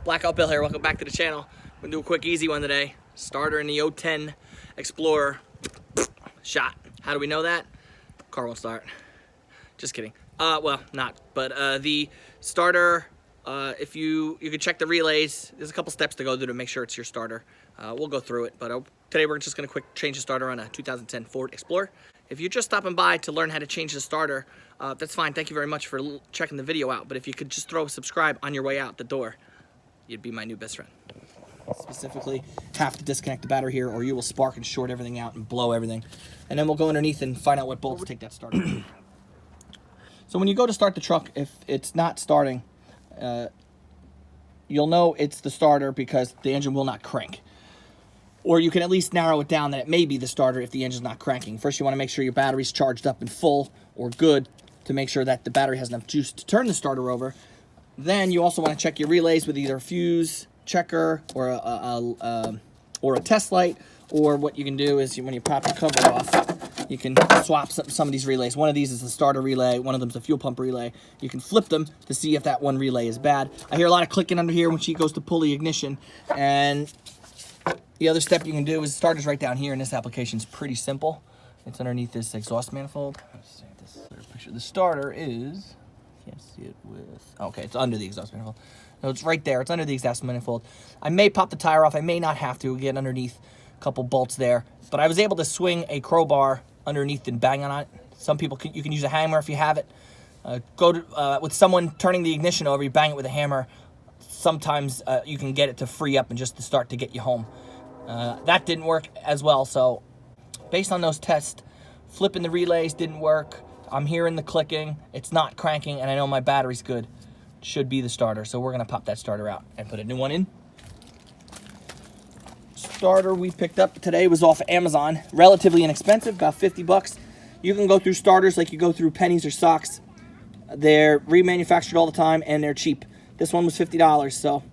Blackout Bill here, welcome back to the channel. I'm gonna do a quick easy one today. Starter in the 010 Explorer. Shot. How do we know that? Car won't start. Just kidding. Well, not, but the starter, if you can check the relays, there's a couple steps to go through to make sure it's your starter. We'll go through it, but today we're just gonna quick change the starter on a 2010 Ford Explorer. If you're just stopping by to learn how to change the starter, that's fine. Thank you very much for checking the video out. But if you could just throw a subscribe on your way out the door, you'd be my new best friend. Specifically, have to disconnect the battery here or you will spark and short everything out and blow everything. And then we'll go underneath and find out what bolts take that starter. So when you go to start the truck, if it's not starting, you'll know it's the starter because the engine will not crank. Or you can at least narrow it down that it may be the starter if the engine's not cranking. First, you want to make sure your battery's charged up and full or good to make sure that the battery has enough juice to turn the starter over. Then you also want to check your relays with either a fuse checker or a test light. Or what you can do is when you pop the cover off, you can swap some of these relays. One of these is the starter relay. One of them is the fuel pump relay. You can flip them to see if that one relay is bad. I hear a lot of clicking under here when she goes to pull the ignition. And the other step you can do is the starter's right down here, and this application is pretty simple. It's underneath this exhaust manifold. Let's see if this is a clear picture. The starter is, can't see it with, okay, it's under the exhaust manifold. No, it's right there. It's under the exhaust manifold. I may pop the tire off. I may not have to get underneath a couple bolts there, but I was able to swing a crowbar underneath and bang on it. Some people, you can use a hammer if you have it. With someone turning the ignition over, you bang it with a hammer. Sometimes you can get it to free up and just to start to get you home. That didn't work as well, so based on those tests, flipping the relays didn't work. I'm hearing the clicking, it's not cranking, and I know my battery's good. Should be the starter, so we're gonna pop that starter out and put a new one in. Starter we picked up today was off of Amazon, relatively inexpensive, about 50 bucks. You can go through starters like you go through pennies or socks. They're remanufactured all the time and they're cheap. This one was $50, so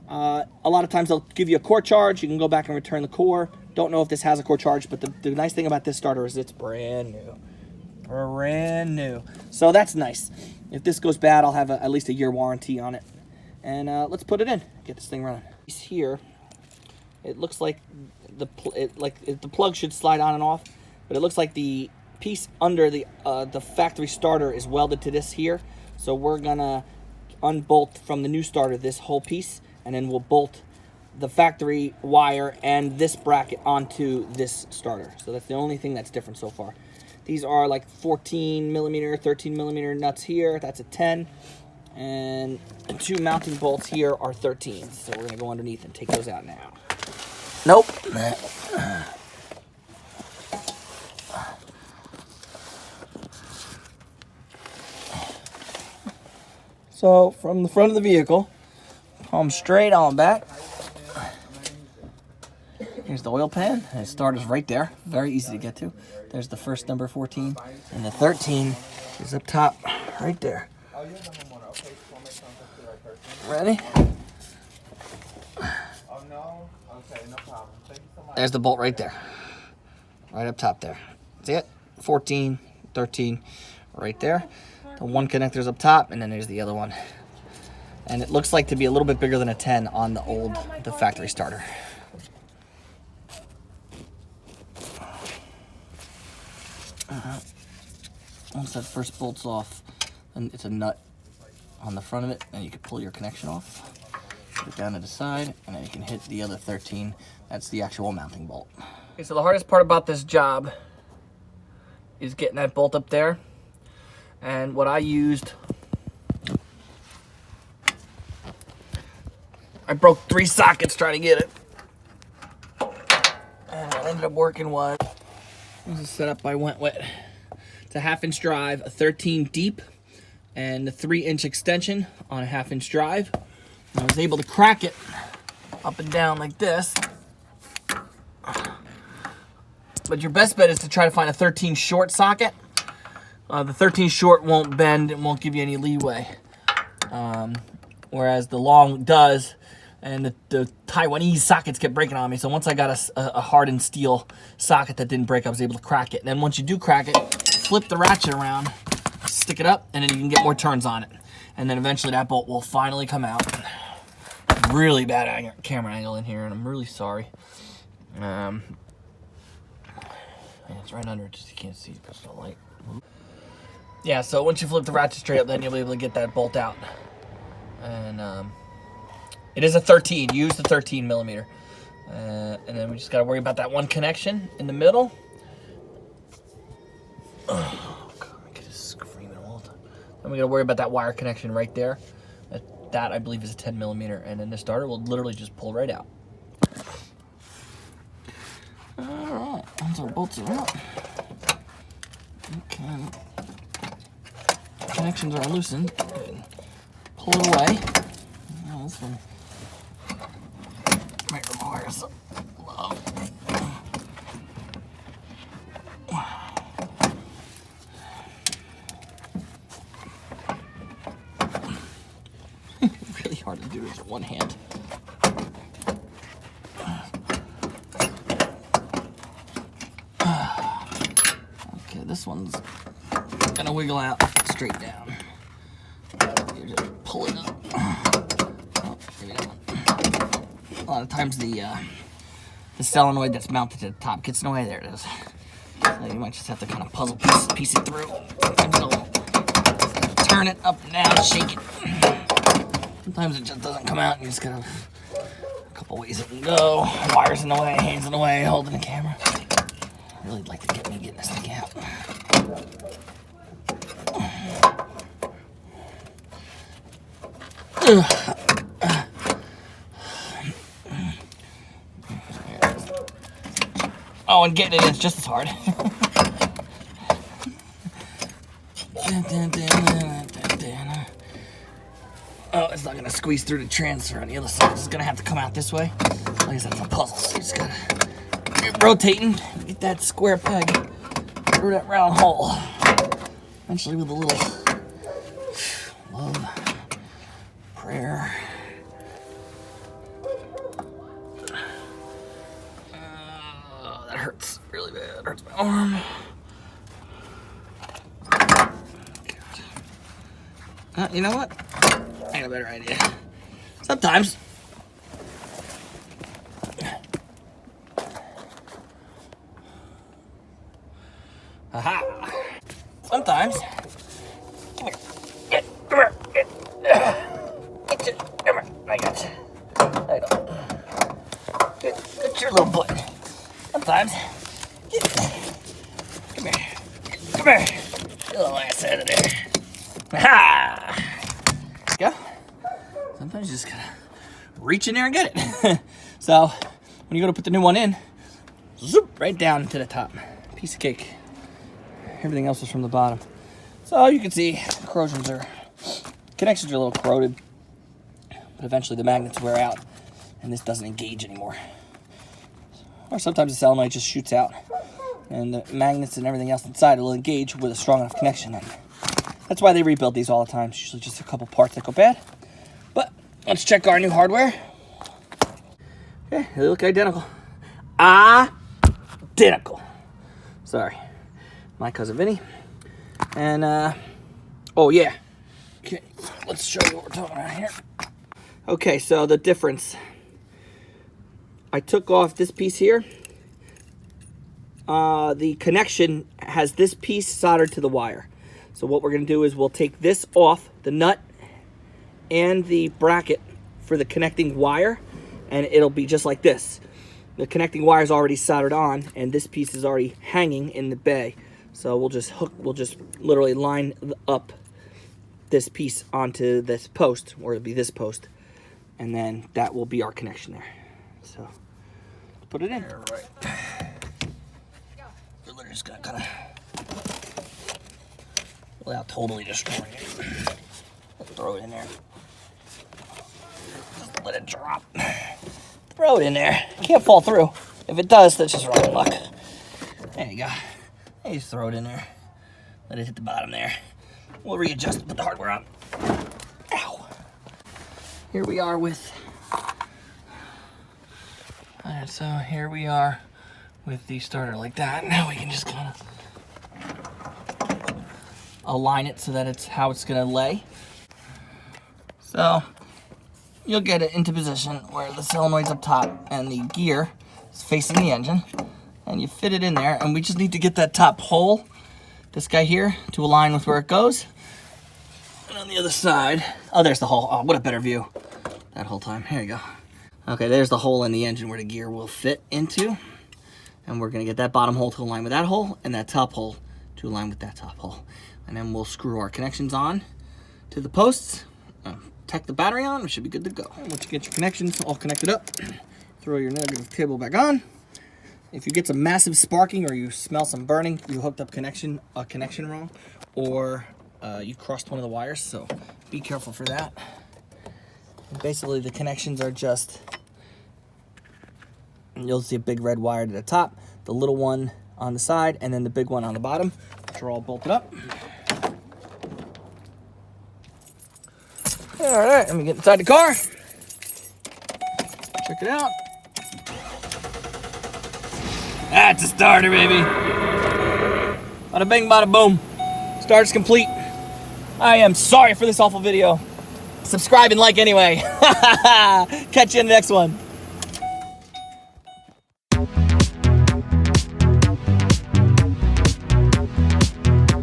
a lot of times they'll give you a core charge. You can go back and return the core. Don't know if this has a core charge, but the nice thing about this starter is it's brand new. Brand new. So that's nice. If this goes bad, I'll have at least a year warranty on it. And let's put it in. Get this thing running. Here, it looks like the plug should slide on and off, but it looks like the piece under the factory starter is welded to this here. So we're gonna unbolt from the new starter this whole piece, and then we'll bolt the factory wire and this bracket onto this starter. So that's the only thing that's different so far. These are like 14 millimeter, 13 millimeter nuts here. That's a 10. And the two mounting bolts here are 13. So we're gonna go underneath and take those out now. Nope. So from the front of the vehicle, palm straight on back. Here's the oil pan, and the starter's right there. Very easy to get to. There's the first number 14, and the 13 is up top, right there. Ready? There's the bolt right there. Right up top there. See it? 14, 13, right there. The one connector's up top, and then there's the other one. And it looks like to be a little bit bigger than a 10 on the factory starter. Once that first bolt's off, and it's a nut on the front of it, and you can pull your connection off. Put it down to the side, and then you can hit the other 13. That's the actual mounting bolt. Okay, so the hardest part about this job is getting that bolt up there. And what I used, I broke 3 sockets trying to get it. And what ended up working was, this is set up by Went Wet. It's a 1/2-inch drive, a 13 deep, and a 3-inch extension on a 1/2-inch drive. And I was able to crack it up and down like this. But your best bet is to try to find a 13 short socket. The 13 short won't bend and won't give you any leeway. Whereas the long does. And the Taiwanese sockets kept breaking on me. So once I got a hardened steel socket that didn't break, I was able to crack it. And then once you do crack it, flip the ratchet around, stick it up, and then you can get more turns on it. And then eventually that bolt will finally come out. really bad camera angle in here, and I'm really sorry. And it's right under it, just you can't see it because of the light. Yeah, so once you flip the ratchet straight up, then you'll be able to get that bolt out. And it is a 13. Use the 13 millimeter. And then we just got to worry about that one connection in the middle. Oh, God, my kid is screaming all the time. Then we got to worry about that wire connection right there. That I believe is a 10 millimeter. And then the starter will literally just pull right out. All right, once our bolts are out, okay. Connections are loosened. Pull it away. Oh, this one might require some love. Really hard to do this with one hand. Okay, this one's gonna wiggle out straight down. You just pull it up. Oh, maybe that one. A lot of times the solenoid that's mounted to the top gets in the way. There it is. So you might just have to kind of puzzle piece it through. Sometimes it'll turn it up and down, shake it. Sometimes it just doesn't come out. You just got a couple ways it can go. Wires in the way, hands in the way, holding the camera. I really like to get me getting this thing out. Oh, and getting it in is just as hard. Oh, it's not going to squeeze through the transfer on the other side. It's going to have to come out this way. Like I said, it's a puzzle. So you just got to keep rotating, get that square peg through that round hole. Eventually with a little love, prayer. That hurts really bad. It hurts my arm. You know what? I got a better idea. Sometimes aha. Sometimes come here. Come here. Get you. Come here. I got you. I don't. Get your little butt. Sometimes come here. Come here. Get a little ass out of there. Ha! Go. Sometimes you just gotta reach in there and get it. So when you go to put the new one in, zoop, right down to the top. Piece of cake. Everything else is from the bottom. So you can see connections are a little corroded, but eventually the magnets wear out and this doesn't engage anymore. Or sometimes the solenoid just shoots out and the magnets and everything else inside will engage with a strong enough connection. And that's why they rebuild these all the time. It's usually just a couple parts that go bad. But let's check our new hardware. Okay, they look identical. Identical. Sorry. My cousin Vinny. And, oh yeah. Okay, let's show you what we're talking about here. Okay, so the difference. I took off this piece here. The connection has this piece soldered to the wire. So what we're going to do is we'll take this off, the nut and the bracket for the connecting wire, and it'll be just like this. The connecting wire is already soldered on, and this piece is already hanging in the bay. So we'll just literally line up this piece onto this post, or it'll be this post, and then that will be our connection there. So let's put it in. All right. We're literally just gonna kind of, without totally destroying it, throw it in there. Just let it drop. Throw it in there. It can't fall through. If it does, that's just wrong luck. There you go. You just throw it in there. Let it hit the bottom there. We'll readjust and put the hardware on. Ow. Here we are with... Alright, so here we are with the starter like that. Now we can just kind of align it so that it's how it's going to lay. So you'll get it into position where the solenoid's up top and the gear is facing the engine. And you fit it in there, and we just need to get that top hole, this guy here, to align with where it goes. And on the other side, oh, there's the hole. Oh, what a better view that whole time. Here you go. Okay, there's the hole in the engine where the gear will fit into. And we're gonna get that bottom hole to align with that hole, and that top hole to align with that top hole. And then we'll screw our connections on to the posts, tack the battery on, we should be good to go. And once you get your connections all connected up, throw your negative cable back on. If you get some massive sparking or you smell some burning, you hooked up a connection wrong, or you crossed one of the wires, so be careful for that. And basically the connections are just, you'll see a big red wire to the top, the little one on the side, and then the big one on the bottom, which are all bolted up. All right, let me get inside the car. Check it out. That's a starter, baby. Bada bing, bada boom. Starter's complete. I am sorry for this awful video. Subscribe and like anyway. Catch you in the next one.